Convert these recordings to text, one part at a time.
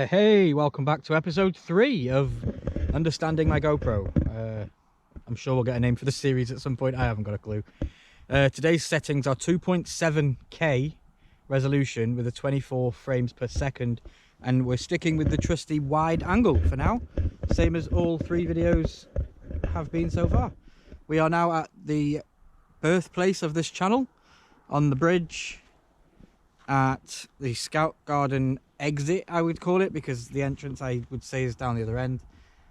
Hey, welcome back to episode 3 of Understanding My GoPro. I'm sure we'll get a name for the series at some point. I haven't got a clue. Today's settings are 2.7K resolution with a 24 frames per second, and we're sticking with the trusty wide angle for now, same as all 3 videos have been so far. We are now at the birthplace of this channel, on the bridge at the Scout Garden exit, I would call it, because the entrance I would say is down the other end.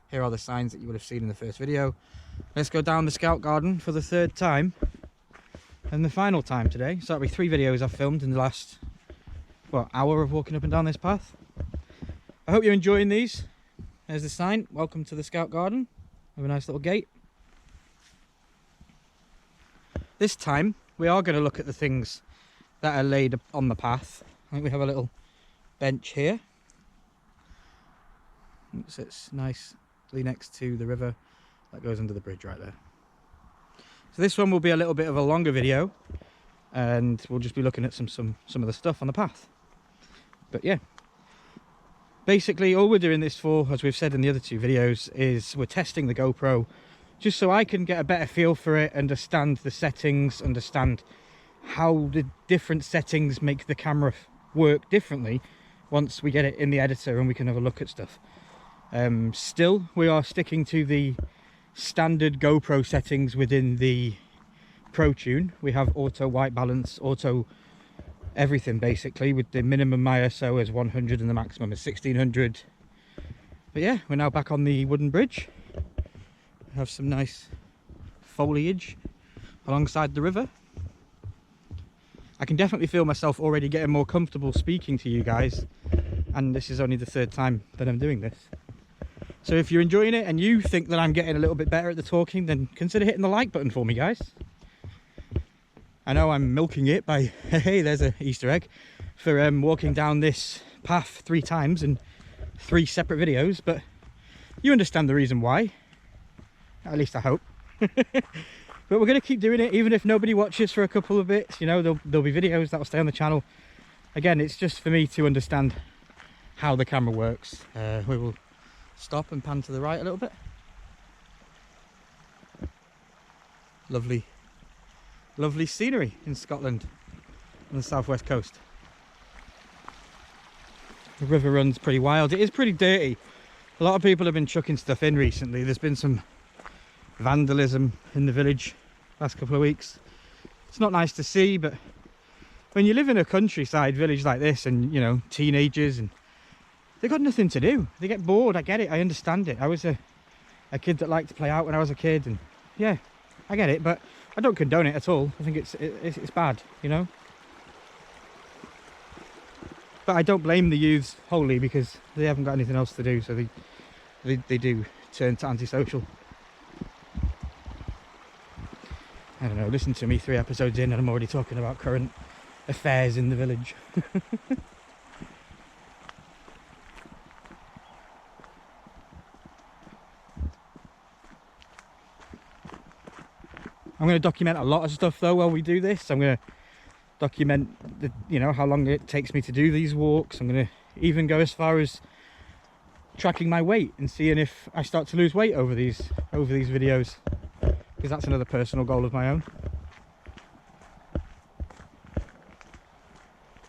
Here are the signs that you would have seen in the first video. Let's go down the Scout Garden for the 3rd time and the final time today. So that'll be 3 videos I've filmed in the last hour of walking up and down this path. I hope you're enjoying these. There's the sign, welcome to the Scout Garden, with a nice little gate. This time we are going to look at the things that are laid on the path. I think we have a little bench here. It sits nicely next to the river that goes under the bridge right there. So this one will be a little bit of a longer video, and we'll just be looking at some of the stuff on the path. But yeah, basically all we're doing this for, as we've said in the other 2 videos, is we're testing the GoPro just so I can get a better feel for it, understand the settings, understand how the different settings make the camera work differently once we get it in the editor and we can have a look at stuff. Still, we are sticking to the standard GoPro settings within the ProTune. We have auto white balance, auto everything basically, with the minimum ISO as 100 and the maximum is 1600. But yeah, we're now back on the wooden bridge. We have some nice foliage alongside the river. I can definitely feel myself already getting more comfortable speaking to you guys, and this is only the 3rd time that I'm doing this. So if you're enjoying it and you think that I'm getting a little bit better at the talking, then consider hitting the like button for me, guys. I know I'm milking it by, hey, there's an Easter egg, for walking down this path 3 times in 3 separate videos, but you understand the reason why. At least I hope. But we're going to keep doing it, even if nobody watches for a couple of bits. You know, there'll be videos that will stay on the channel. Again, it's just for me to understand how the camera works. We will stop and pan to the right a little bit. Lovely, lovely scenery in Scotland on the southwest coast. The river runs pretty wild. It is pretty dirty. A lot of people have been chucking stuff in recently. There's been some vandalism in the village last couple of weeks. It's not nice to see, but when you live in a countryside village like this, and you know, teenagers, and they've got nothing to do, they get bored. I get it, I understand it. I was a kid that liked to play out when I was a kid, and yeah, I get it, but I don't condone it at all. I think it's bad, you know. But I don't blame the youths wholly, because they haven't got anything else to do, so they do turn to antisocial. I don't know, listen to me 3 episodes in and I'm already talking about current affairs in the village. I'm going to document a lot of stuff though while we do this. I'm going to document how long it takes me to do these walks. I'm going to even go as far as tracking my weight and seeing if I start to lose weight over these videos, because that's another personal goal of my own.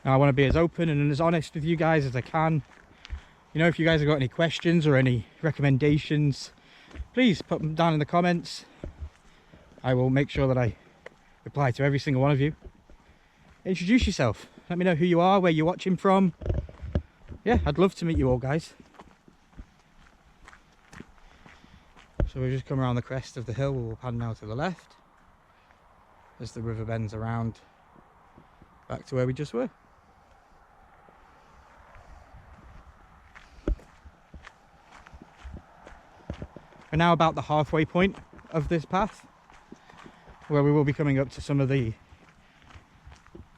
Now, I want to be as open and as honest with you guys as I can. You know, if you guys have got any questions or any recommendations, please put them down in the comments. I will make sure that I reply to every single one of you. Introduce yourself. Let me know who you are, where you're watching from. Yeah, I'd love to meet you all, guys. So we've just come around the crest of the hill. We'll pan now to the left as the river bends around back to where we just were. We're now about the halfway point of this path, where we will be coming up to some of the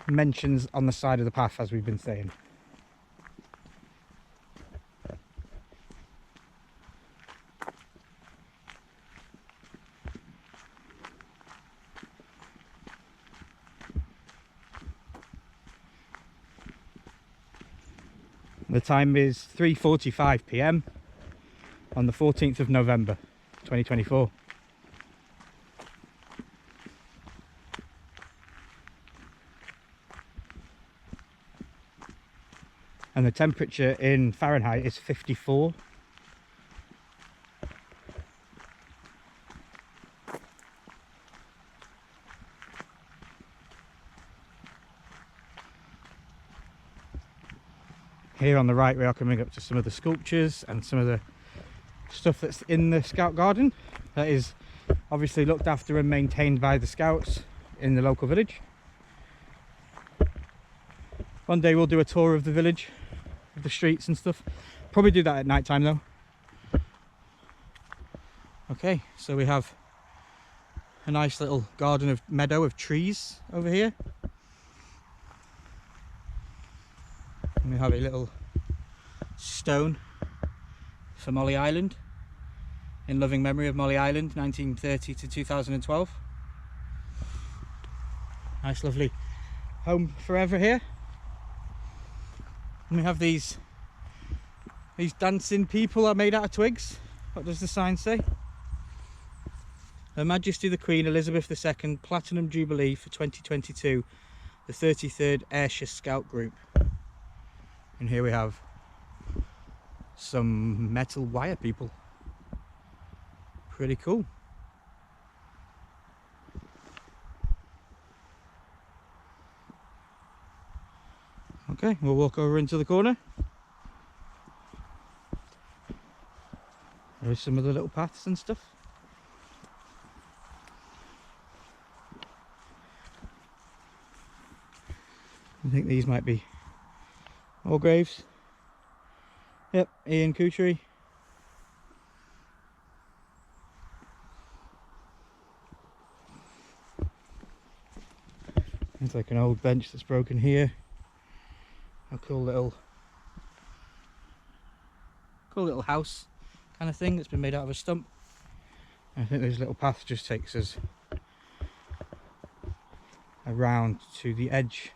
mentions on the side of the path, as we've been saying. The time is 3:45 p.m. on the 14th of November 2024. And the temperature in Fahrenheit is 54. Here on the right we are coming up to some of the sculptures and some of the stuff that's in the Scout garden that is obviously looked after and maintained by the Scouts in the local village. One day we'll do a tour of the village, of the streets and stuff. Probably do that at night time though. Okay, so we have a nice little garden of meadow of trees over here. And we have a little stone for Molly Island, in loving memory of Molly Island, 1930 to 2012. Nice lovely home forever here. And we have these dancing people are made out of twigs. What does the sign say? Her Majesty the Queen Elizabeth II Platinum Jubilee for 2022, the 33rd Ayrshire Scout Group. And here we have some metal wire people. Pretty cool. Okay, we'll walk over into the corner. There's some of the little paths and stuff. I think these might be all graves. Yep, Ian Coutrie. It's like an old bench that's broken here. A cool little house kind of thing that's been made out of a stump. I think this little path just takes us around to the edge.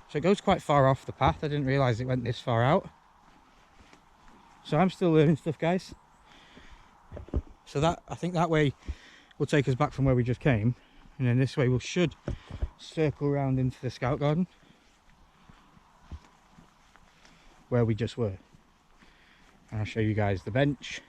So it goes quite far off the path. I didn't realise it went this far out. So I'm still learning stuff, guys. So that, I think that way will take us back from where we just came. And then this way we should circle around into the Scout garden where we just were. And I'll show you guys the bench.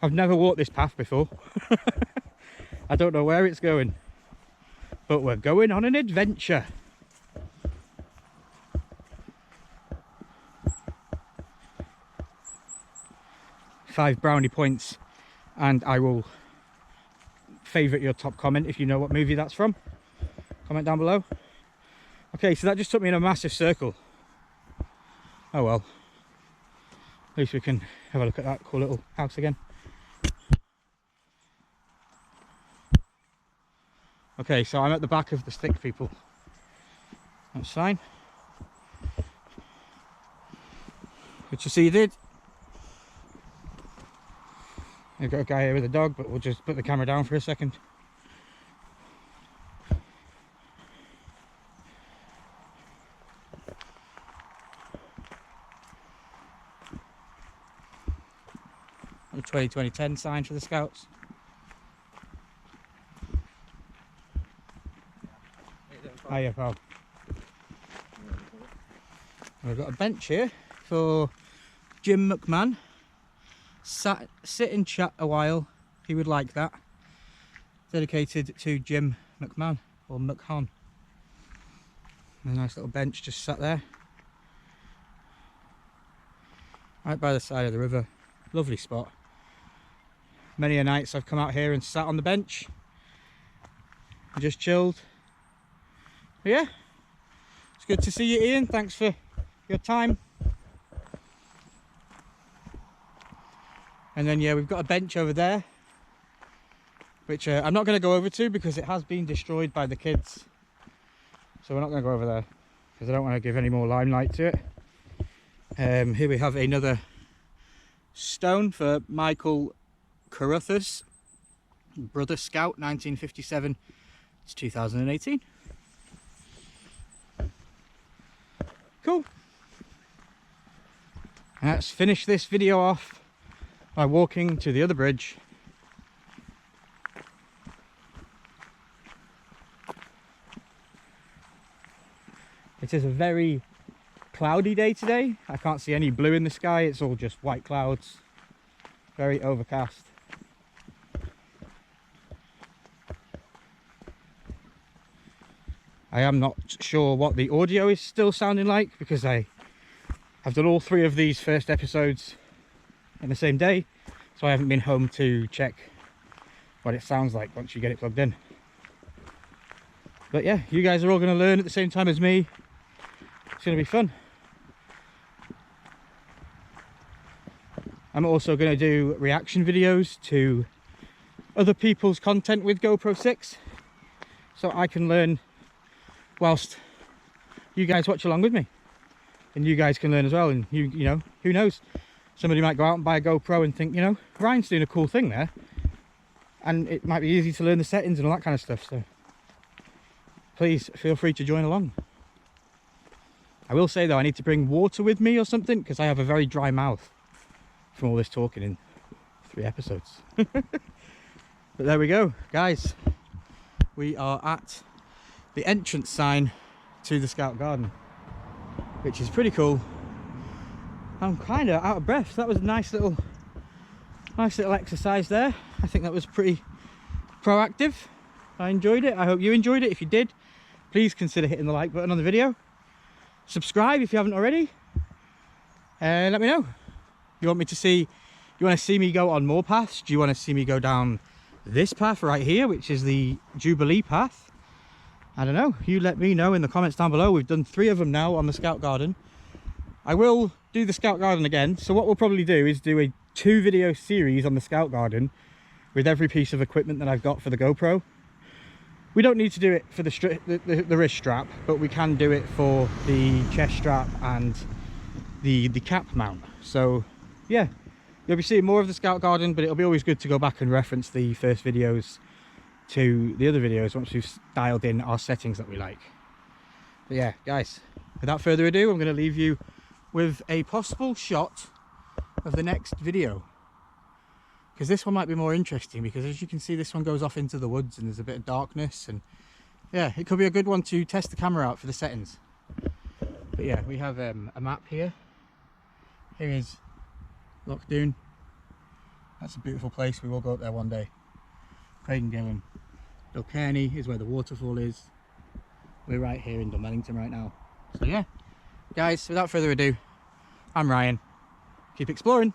I've never walked this path before. I don't know where it's going, but we're going on an adventure. Five brownie points, and I will favourite your top comment if you know what movie that's from. Comment down below. Okay, so that just took me in a massive circle. Oh well. At least we can have a look at that cool little house again. Okay, so I'm at the back of the stick people. That's fine. Good to see you did. I've got a guy here with a dog, but we'll just put the camera down for a second. The 2020-10 sign for the Scouts. Hiya, pal. We've got a bench here for Jim McMahon. Sit and chat a while. He would like that. Dedicated to Jim McMahon, or McHon. A nice little bench just sat there. Right by the side of the river. Lovely spot. Many a nights I've come out here and sat on the bench and just chilled. But yeah, it's good to see you, Ian. Thanks for your time. And then yeah, we've got a bench over there which I'm not going to go over to because it has been destroyed by the kids. So we're not going to go over there because I don't want to give any more limelight to it. Here we have another stone for Michael Carruthers, Brother Scout, 1957 to 2018. Cool. And let's finish this video off by walking to the other bridge. It is a very cloudy day today. I can't see any blue in the sky. It's all just white clouds. Very overcast. I am not sure what the audio is still sounding like because I have done all 3 of these first episodes in the same day, so I haven't been home to check what it sounds like once you get it plugged in. But yeah, you guys are all going to learn at the same time as me. It's going to be fun. I'm also going to do reaction videos to other people's content with GoPro 6, so I can learn whilst you guys watch along with me, and you guys can learn as well. And you know, who knows, somebody might go out and buy a GoPro and think, you know, Ryan's doing a cool thing there, and it might be easy to learn the settings and all that kind of stuff. So please feel free to join along. I will say though, I need to bring water with me or something because I have a very dry mouth from all this talking in 3 episodes. But there we go, guys. We are at the entrance sign to the Scout Garden, which is pretty cool. I'm kind of out of breath. That was a nice little exercise there. I think that was pretty proactive. I enjoyed it. I hope you enjoyed it. If you did, please consider hitting the like button on the video. Subscribe if you haven't already, and let me know. You want to see me go on more paths? Do you want to see me go down this path right here, which is the Jubilee path? I don't know. You let me know in the comments down below. We've done 3 of them now on the Scout Garden. I will do the Scout Garden again. So what we'll probably do is do a 2 video series on the Scout Garden with every piece of equipment that I've got for the GoPro. We don't need to do it for the wrist strap, but we can do it for the chest strap and the cap mount. So yeah, you'll be seeing more of the Scout Garden, but it'll be always good to go back and reference the first videos to the other videos once we've dialed in our settings that we like. But yeah, guys, without further ado, I'm going to leave you with a possible shot of the next video, because this one might be more interesting, because as you can see, this one goes off into the woods and there's a bit of darkness, and yeah, it could be a good one to test the camera out for the settings. But yeah, we have a map here. Here is Loch Doon. That's a beautiful place. We will go up there one day. Craigengillan. Kilkenny is where the waterfall is. We're right here in Dunmellington right now. So yeah, guys, without further ado, I'm Ryan. Keep exploring.